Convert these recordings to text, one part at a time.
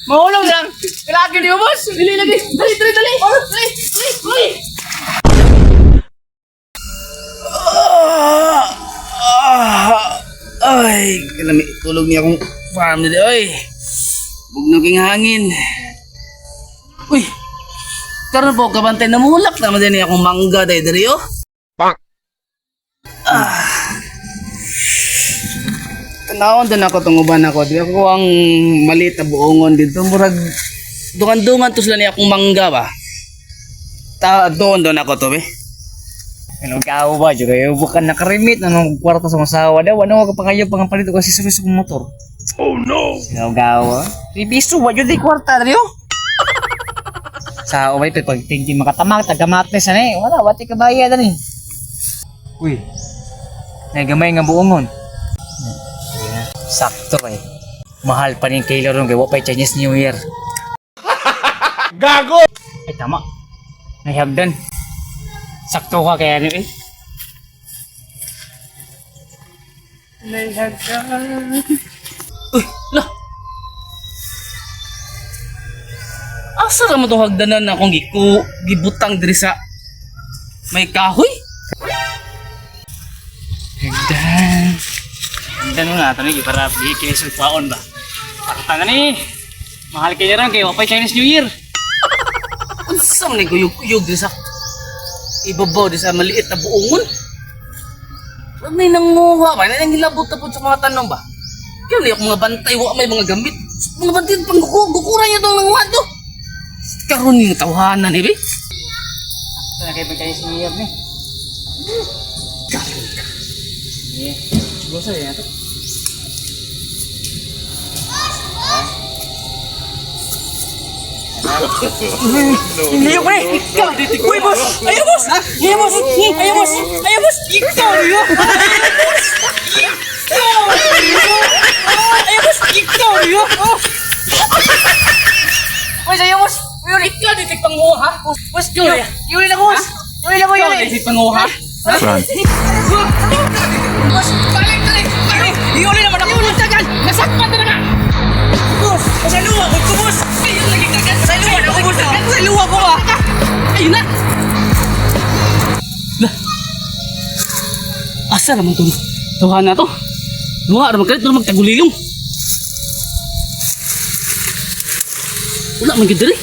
Mahulog lang. Kailangan niyo, boss. Dali, dali. Dali, dali, dali. Dali, dali, dali. Ay, kalami tulog niya akong family. Ay, bugnog yung hangin. Uy, karon po kabantay na mulak naman din akong mangga dahil dari oh. Pang. Tanawon din ako tunguban ako. Di ako ang maliit na buongon dito. Murag dungan-dungan to sila niya akong mangga ba. Doon ako to be. Ano gawa ba? Juga yung bukan nakarimit. Anong kwarta sa masawa daw. Ano ka pa kayo pangapalit kasi sa kong motor? Oh no! Ano gawa? Ribiso ba? Yun di kwarta na yun. Sa umay pa pag tingin makatamag. Tagamatnes na eh. Wala. Wati ka bayad na eh. Uy. Nagamay nga buongon. Sakto eh. Mahal pa rin kay Larong kay wapay Chinese New Year. Gago! Ay tama. Nahihagdan. Sakto ka kaya ano eh. Uy, lah. Asa naman itong hagdanan na akong gibutang diri sa may kahoy? Hagdan. Hagdan mo nga. Tanong para bikin sa paon ba? Pakatanga ni. Mahal kayo rin kayo wapay Chinese New Year. Ang saan na kuyog-kuyog diri sa ibabaw di sa maliit na buongon. Wag may nanguha ba? May nangilabot na po sa mga tanong ba? Kaya niya mga bantay, wa may mga gamit. Mga bantay, panggukuran niya itong nanguha to. Karoon yung tawanan eh, be. Ito na kayo pag Chinese New Year ni. Karoon ka. Yeah. Gusto rin ito. Hindi ko pre! Uy boss! Ayaw boss! Ayaw boss! Ayaw boss! Ayaw boss! Ikaw yun! Ayaw boss! Ikaw yun! Boss! Ayaw boss! Yuli! Ikaw dito panguha, ha? Boss! Yuli! Yuli na boss! Yuli na ko Ikaw yuli! dito panguha. Run. Boss, balik, balik, balik! Yuli naman ako! Boss, tagal! Nasakpan na nga! Boss! Sa luwa ko ito boss! Ayun lagi kagat! Sa luwa ko boss! Sa luwa ko ba? Ayun na! Asa naman ito? Tuhan na to. Luha naman kalit na magtagulilong. Wala man gid diri.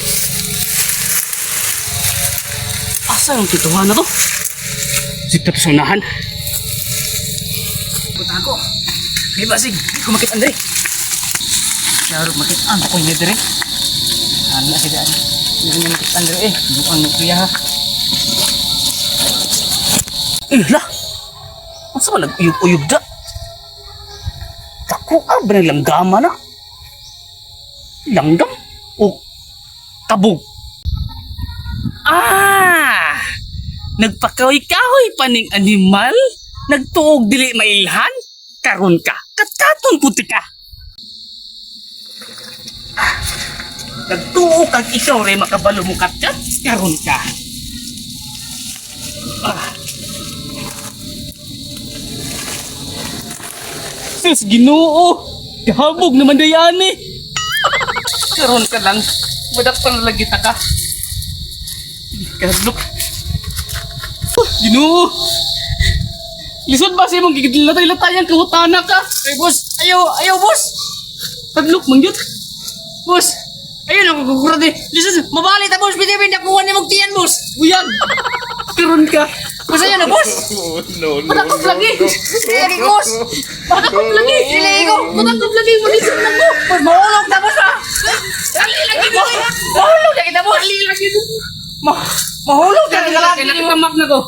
Asa ang tituhan na to? Sita sa unahan. Puta ko. Di ba sig? Di ko makit andre. Siyaro makit ang ako hindi dire. Ano si daan? Hindi naman makit andre eh. Bukan mo kuya ha. Lah. Asa man nag-uyog-uyog da? Tako ba ng langgama na? Langgam? O tabog? Ah! Nagpakahoy-kahoy pa ning animal? Nagtuog dili mailhan? Karon ka? Katkaton puti ka! Nagtuog kag ikaw rin makabalo mo katkat? Karon ka? Ah! Sus, Ginoo! Kahabog naman dayan eh! Karon ka lang, madakpan lagi ta ka. Kadlok. Ginoo! Lisod ba siya mong gigidlatay-latay ang kahutana ka? Ay, boss! Ayaw, boss! Kadlok, mangyot! Boss! Ayun ako kukurad eh! Lisod! Mabali ta, boss! Pwede nakuha ni mong tiyan, boss! Buyag! Karon ka! Boss, ayun na, boss! No, no, Patakot lagi! Lagi, boss! Patakot lagi! Silay ko! Patakot lagi! Malisip na ko! Boss, mahulog na, boss, ha! Dali lagi mo! Mahulog na kita, boss! Dali lagi mo! Mahulog na kita lagi! Kailangan pamak na ko!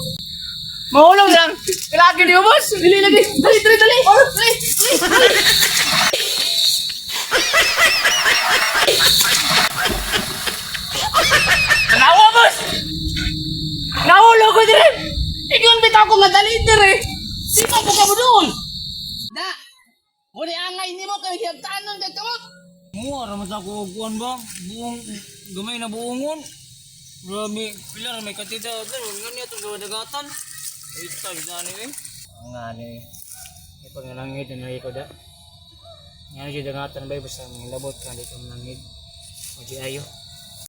Mahulog lang! Kailangan niyo, boss! Dali lagi! Dali, dali, dali! Dali, dali! Tanawa, boss! Nahulog ko din! Ikaw bitaw ko nga dali dire! Sino po ka mo doon? Da! Muli angay ni mo kay hiyabtaan ng dagkamot! Mo ara man sa kuan ba? Buong gamay na buongon. Grabe, pila na may katita pero ngani ato gawa dagatan. Ay tag dani eh. Ngani. Ay pangalangit na ko da. Ngani jud dagatan bay basta ngilabot ka di ka nangid. Lagi ayo.